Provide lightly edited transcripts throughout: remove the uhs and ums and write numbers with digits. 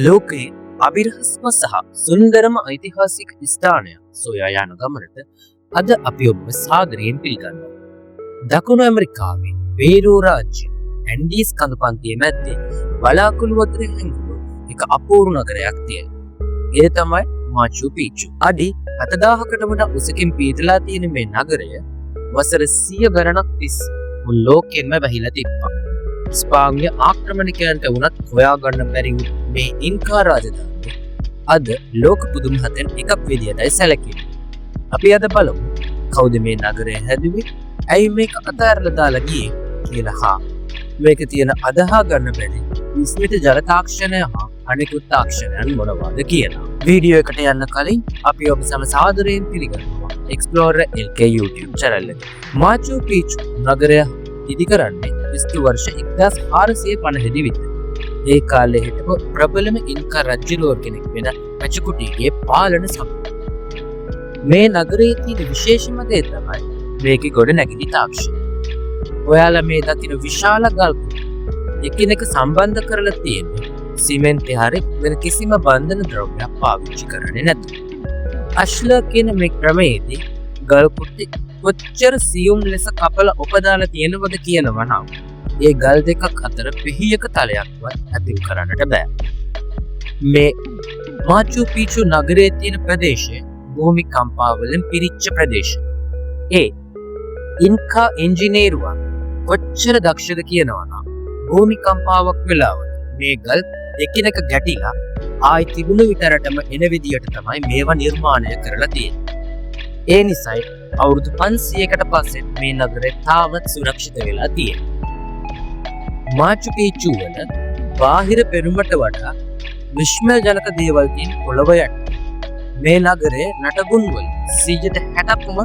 ලෝකයේ අභිරහස්ම සහ සුන්දරම ඓතිහාසික ස්ථානය සොයා යන ගමනට අද අපි ඔබ සාදරයෙන් පිළිගන්නවා. දකුණු ඇමරිකාවේ පේරූ රාජ්‍ය ඇන්ඩීස් කඳුපන්තියේ මැද්දේ බලාකුළු අතරින් හැංගුණු එක අපූර්ව නගරයක් තියෙනවා. ඒ තමයි මාචු පිච්චු. අඩි 7000කට වඩා උසකින් පිහිටලා තියෙන මේ නගරය වසර 100 ගණනක් තිස්සේ මුළු ලෝකෙම වැහිලා තිබ්බා. ස්පාඤ්ඤ ආක්‍රමණිකයන්ට වුණත් හොයාගන්න බැරි වූ මේ ඉන්කා රාජධානිය අද ලෝක පුදුම හතෙන් එකක් විදියටයි සැලකෙන්නේ. අපි අද බලමු කවුද මේ නගරය හැදුවේ, ඇයි මේක අතහැරලා දාලා ගියේ කියලා. මේක තියෙන අදහා ගන්න බැරි විස්මිත ජල තාක්ෂණය හා අනෙකුත් තාක්ෂණයන් මොනවාද කියලා. වීඩියෝ එකට යන්න කලින් අපි ඔබ සම සාදරයෙන් පිළිගන්නවා Explorer LK YouTube channel එක. මාචු පිච්චු නගරය ඉදි කරන්නේ ක්‍රිස්තු වර්ෂ 1450 විතර. ඒ කාලේ හිටපු ප්‍රබලම ඉන්කා රජුරුවෝ කෙනෙක් වෙන පචකුටිගේ පාලන සමය. මේ නගරයේ තියෙන විශේෂම දේ තමයි මේකේ ගොඩනැගිලි තාක්ෂණය. ඔයාලා මේ දකින විශාල ගල් එකිනෙක සම්බන්ධ කරලා තියෙන්නේ සිමෙන්ති හරි වෙන කිසිම බන්ධන ද්‍රව්‍යයක් පාවිච්චි කරන්නේ නැතුව. අශ්ලා කියන මේ ක්‍රමයේදී ගල් කුටි කොච්චර සියුම් ලෙස කපලා උපදාලා තියෙනවද කියනවා නම් ඒ ගල් දෙකක් අතර පිහියක තලයක්වත් ඇතිව කරන්නට බෑ. මේ මාචු පිච්චු නගරයේ තියෙන ප්‍රදේශය භූමි කම්පාවලින් පිරිච්ච ප්‍රදේශය. ඒ ඉන්කා ඉංජිනේරුවන් කොච්චර දක්ෂද කියනවා නම් භූමි කම්පාවක් වෙලාවට මේ ගල් එකිනෙක ගැටිලා ආයි තිබුණු විතරටම එන විදියට තමයි මේවා නිර්මාණය කරලා තියෙන්නේ. ඒ නිසායි අවුරුදු 500කට පස්සේ මේ නගරය තාමත් සුරක්ෂිත වෙලා තියෙන්නේ. මාචු පිච්චු වල බාහිර පෙනුමට වඩා විශ්මය ජනක දේවල් තියෙන පොළව යට. මේ නගරේ නටබුන් වල 60%ක්ම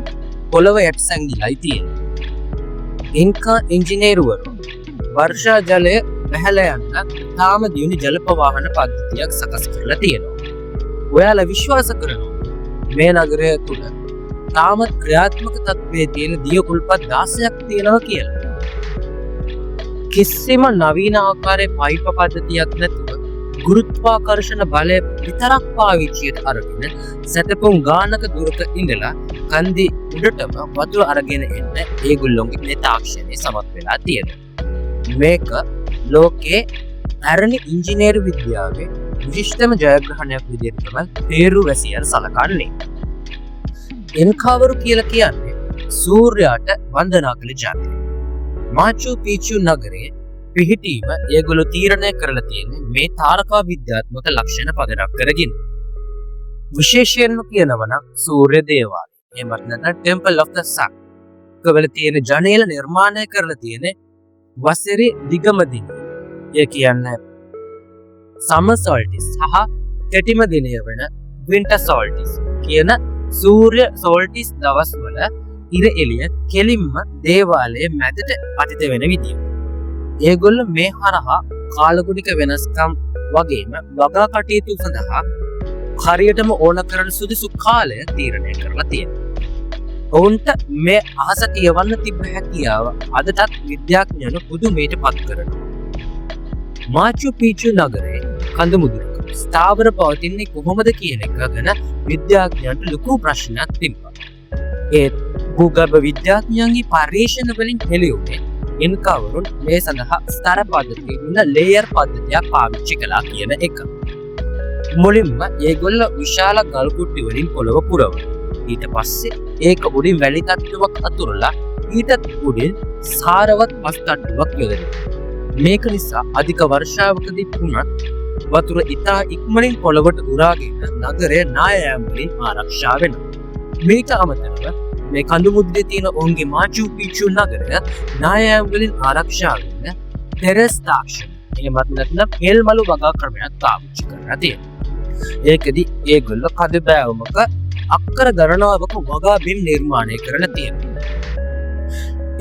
පොළව යට සැඟිලායි තියෙන්නේ. ඉන්කා ඉංජිනේරුවරු වර්ෂා ජලය බැහැලා යන්න තාම දියුණු ජල ප්‍රවාහන පද්ධතියක් සකස් කරලා තියෙනවා. ඔයාලා විශ්වාස කරනවා මේ නගරය තුල තාමත් ක්‍රියාත්මක තත්ත්වයේ තියෙන දිය කුල්පත් 16ක් තියෙනවා කියලා. කිසිම නවීන ආකාරයේ පයිප පද්ධතියක් නැතුව ගුරුත්වාකර්ෂණ බලය විතරක් පාවිච්චියට අරගෙන සැතපුම් ගානක දුරක ඉඳලා කන්දේ උඩටම වතුර අරගෙන එන්න ඒගොල්ලොන්ගේ මේ තාක්ෂණය සමත් වෙලා තියෙනවා. මේක ලෝකයේ පැරණි ඉංජිනේරු විද්‍යාවේ විශිෂ්ටම ජයග්‍රහණයක් විදිහට තමයි පේරු වැසියන් සලකන්නේ. ඉන්කාවරු කියලා කියන්නේ සූර්යයාට වන්දනා කළ ජාතිය. මාචු පිච්චු නගරයේ පිහිටීම ඒගොල්ලෝ තීරණය කරලා තියෙන්නේ මේ තාරකා විද්‍යාත්මක ලක්ෂණ පදනම් කරගෙන. විශේෂයෙන්ම කියනවා නම් සූර්ය දේවාලය. එහෙමත් නැත්නම් Temple of the Sun. කවල තියෙන ජනේල නිර්මාණය කරලා තියෙන්නේ වසරේ දිගම දින. ඒ කියන්නේ summer solstice සහ කෙටිම දිනය වෙන winter solstice කියන සූර්ය solstice දවස්වල ඉර එළිය කෙලින්ම දේවාලයේ මැදට පතිත වෙන විදිය. ඒගොල්ලෝ මේ හරහා කාලගුණික වෙනස්කම් වගේම වගා කටයුතු සඳහා හරියටම ඕන කරන සුදුසු කාලය තීරණය කරලා තියෙනවා. ඔවුන්ට මේ අහස කියවන්න තිබ්බ හැකියාව අදටත් විද්‍යාඥයන්ව පුදුමයට පත් කරනවා. මාචු පිච්චු නගරේ කඳු මුදුනක ස්ථාවර පවතින්නේ කොහොමද කියන එක ගැන විද්‍යාඥයන්ට ලොකු ප්‍රශ්නයක් තිබ්බා. ඒත් භූගර්භ විද්‍යාඥයන්ගේ පර්යේෂණ වලින් හෙළියුනේ ඉන්කාවරුන් මේ සඳහා ස්තර පද්ධතියකින් ලේයර් පද්ධතියක් පාවිච්චි කළා කියන එක. මුලින්ම ඒගොල්ලෝ විශාල ගල් කුට්ටි වලින් පොළව පුරවනවා. ඊට පස්සේ ඒක උඩින් වැලි තට්ටුවක් අතුරලා ඊටත් උඩින් සාරවත් පස් තට්ටුවක් යොදනවා. මේක නිසා අධික වර්ෂාවකදී වුණත් වතුර ඉතා ඉක්මනින් පොළවට උරාගෙන නගරය නායෑම් වලින් ආරක්ෂා වෙනවා. මේක අමතරව මේ කඳු මුද්දේ තියෙන ඔවුන්ගේ මාචු පිච්චු නගරය නායෑම් වලින් ආරක්ෂා වෙන ටෙරස් තාක්ෂණ. එහෙමත් නැත්නම් හෙල්මලු වගා ක්‍රමයක් පාවිච්චි කරලා තියෙනවා. ඒකෙදි ඒගොල්ලෝ කඳ බෑවමක අක්කර ගණනාවක වගා බිම් නිර්මාණය කරලා තියෙනවා.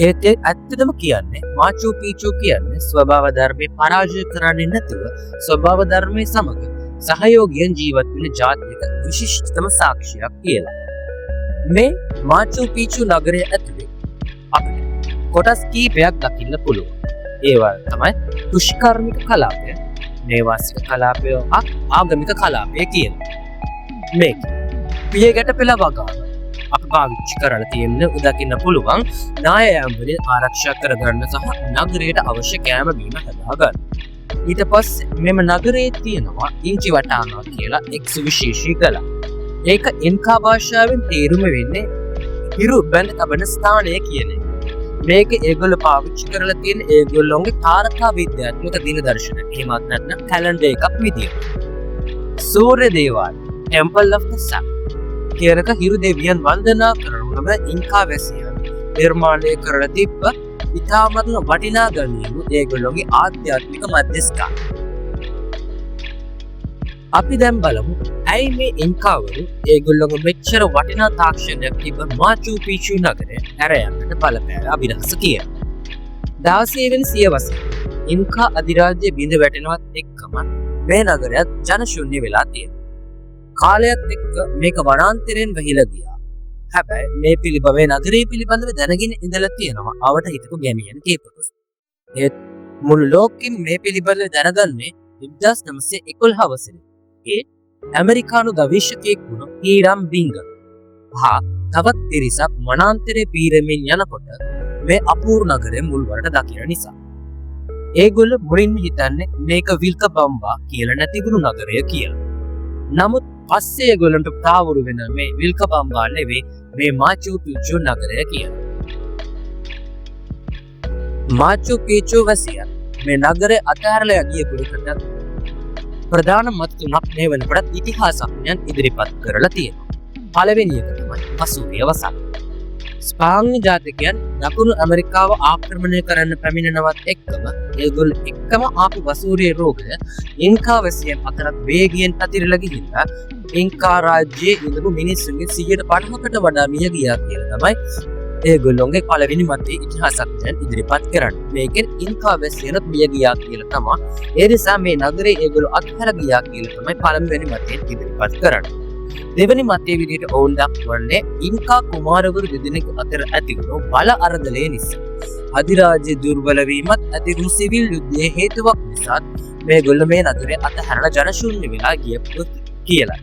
ඒත් ඇත්තටම කියන්නේ මාචු පිච්චු කියන්නේ ස්වභාව ධර්මයේ පරාජය කරන්නේ නැතුව ස්වභාව ධර්මයේ සමග සහයෝගයෙන් ජීවත් වෙන ජාතියක විශිෂ්ටතම සාක්ෂියක් කියලා. මේ මාචු පිච්චු නගරය ඇතුලේ අපිට කොටස් කීපයක් දකින්න පුළුවන්. ඒවා තමයි දුෂ්කර්මික කලාපය, නේවාසික කලාපය ආගමික කලාපය කියන මේක පියගැට පෙළ වගාව අප පාවිච්චි කරලා තියෙන්න උදකින්න පුළුවන් නායයම්වලින් ආරක්ෂා කරගන්න සහ නගරයට අවශ්‍ය කෑම බීම හදාගන්න. ඊට පස්සේ මෙම නගරයේ තියෙනවා ඉංචි වටානවා කියලා එක් සුවිශේෂී කලා. ඒක ඉන්කා භාෂාවෙන් තේරුම වෙන්නේ හිරු බැඳ තබන ස්ථානය කියන එක. මේක ඒගොල්ලෝ පාවිච්චි කරලා තියෙන ඒගොල්ලෝගේ තාරකා විද්‍යාත්මක දින දර්ශන. එහෙමත් නැත්නම් කැලෙන්ඩර් එකක් විදියට. සූර්ය දේවාලය Temple of the Sun කියනක හිරු දෙවියන් වන්දනා කරනම ඉන්කා වැසියන් නිර්මාණය කරලා තිබ්බ ඉතාමත්ම වටිනා ගණීමු ඒගොල්ලෝගේ ආධ්‍යාත්මික මධ්‍යස්ථාන. අපි දැන් බලමු ඇයි මේ ඉන්කාවරු ඒගොල්ලෝගේ මෙච්චර වටිනා තාක්ෂණයක් තිබ්බ මාචු පිච්චු නගරය හැර යන්නට බලපෑල අභිරහස කියන. 16 වෙනි සියවසේ ඉන්කා අධිරාජ්‍ය බිඳ වැටෙනවත් එක්කම මේ නගරයත් ජනශූන්‍ය වෙලා තියෙනවා. කාලයත් එක්ක මේක වනාන්තරයෙන් වැහිලා ගියා. හැබැයි මේ පිළිබඳව නගරය පිළිබඳව දැනගෙන ඉඳලා තියෙනවා අවට හිතපු ගැමියන් කීපකස්. ඒත් මුළු ලෝකෙම මේ පිළිබඳව දැනගන්නේ 1911 වසරේ. ඒ ඇමරිකානු ගවේෂකයෙක් වුණු ඊරම් බින්ගර් හා තවත් පිරිසක් වනාන්තරයේ පීරමින් යනකොට මේ අපූර්ව නගරය මුල්වරට දකින නිසා. ඒගොල්ලෝ මුලින්ම හිතන්නේ මේක විල්කබම්බා කියලා නැතිගුණු නගරය කියලා. නමුත් පස්සේ ඒගොල්ලන්ට තාවුරු වෙන මේ විල්කබම්බා නෙවෙයි මේ මාචු පිච්චු නගරය කියලා. මාචු පිච්චු වැසියන් මේ නගරය අතහැරලා ගිය පුරුකට ප්‍රධාන මත තුනක් මේ වෙනකොට ඉතිහාසඥයන් ඉදිරිපත් කරලා තියෙනවා. පළවෙනි එක තමයි වසූරිය වසංගතය. ස්පාඤ්ඤ ජාතිකයන් දකුණු ඇමරිකාව ආක්‍රමණය කරන්න පැමිණෙනවත් එක්කම ඒගොල්ලෝ එක්කම ආපු වසූරිය රෝගය ඉන්කා වැසියන් අතරත් වේගයෙන් පැතිරලා ගිහිල්ලා ඉන්කා රාජ්‍යයේ ඉඳපු මිනිස්සුන්ගේ 50%කට වඩා මිය ගියා කියලා තමයි ඒගොල්ලෝගේ පළවෙනි මතයේ ඉතිහාසඥයන් ඉදිරිපත් කරන්නේ. මේකෙන් ඉන්කා වැසියන්ත් මිය ගියා කියලා තමයි. ඒ නිසා මේ නගරේ ඒගොල්ලෝ අත්හැර ගියා කියලා තමයි පළවෙනි මතයෙන් ඉදිරිපත් කරන්නේ. දෙවැනි මතයේ විදිහට ඔවුන් දක්වන්නේ ඉන්කා කුමාරවරු දෙදෙනෙකු අතර ඇතිවුණු බල අරගලය නිසා. අධිරාජ්‍ය දුර්වල වීමත් ඇතිවුණු සිවිල් යුද්ධයේ හේතුවක් නිසා මේගොල්ලෝ මේ නගරය අතහැරලා ජනශූන්‍ය වෙලා ගියපු කියලා.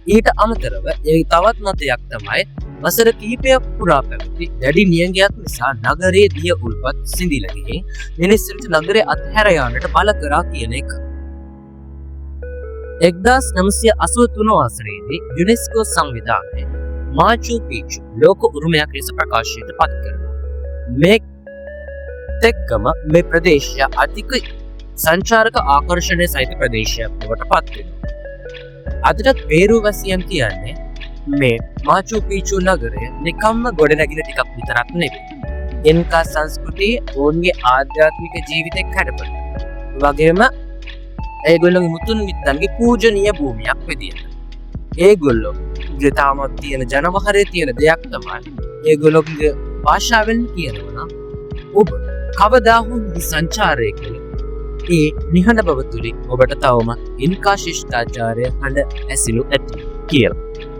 ඊට අමතරව ඒ තවත් මතයක් තමයි වසර කිහිපයක් පුරා පැවති දැඩි නියඟයක් නිසා නගරයේ දිය උල්පත් සිඳිලා ගිහින් මිනිස්සුන්ට නගරය අත්හැර යාමට බල කරා කියන එක. 1983 වසරේදී යුනෙස්කෝ සංවිධානය මාචු පිච්චු ලෝක උරුමයක් ලෙස ප්‍රකාශයට පත් කරනවා. මේ එක්කම මේ ප්‍රදේශය අධික සංචාරක ආකර්ෂණය සහිත ප්‍රදේශයක් බවට පත් වෙනවා. අදටත් පේරු වැසියන් කියන්නේ මේ මාචු පිච්චු නගරය නිකම්ම ගොඩනැගිලි ටිකක් විතරක් නෙවෙයි. ඉන්කා සංස්කෘතියේ ඔවුන්ගේ ආධ්‍යාත්මික ජීවිතයක් හැඩපත් වගේම ඒගොල්ලෝගේ මුතුන් මිත්තන්ගේ පූජනීය භූමියක් විදියට. ඒගොල්ලෝගේ තාමත් තියෙන ජනවහරේ තියෙන දෙයක් තමයි ඒගොල්ලෝගේ භාෂාවෙන් කියනවා නම් ඔබ කවදා හෝ සංචාරය කළේ ඒ නිහඬ බව තුලින් ඔබට තවම ඉන්කා ශිෂ්ටාචාරය හඬ ඇසිලු ඇති කියලා.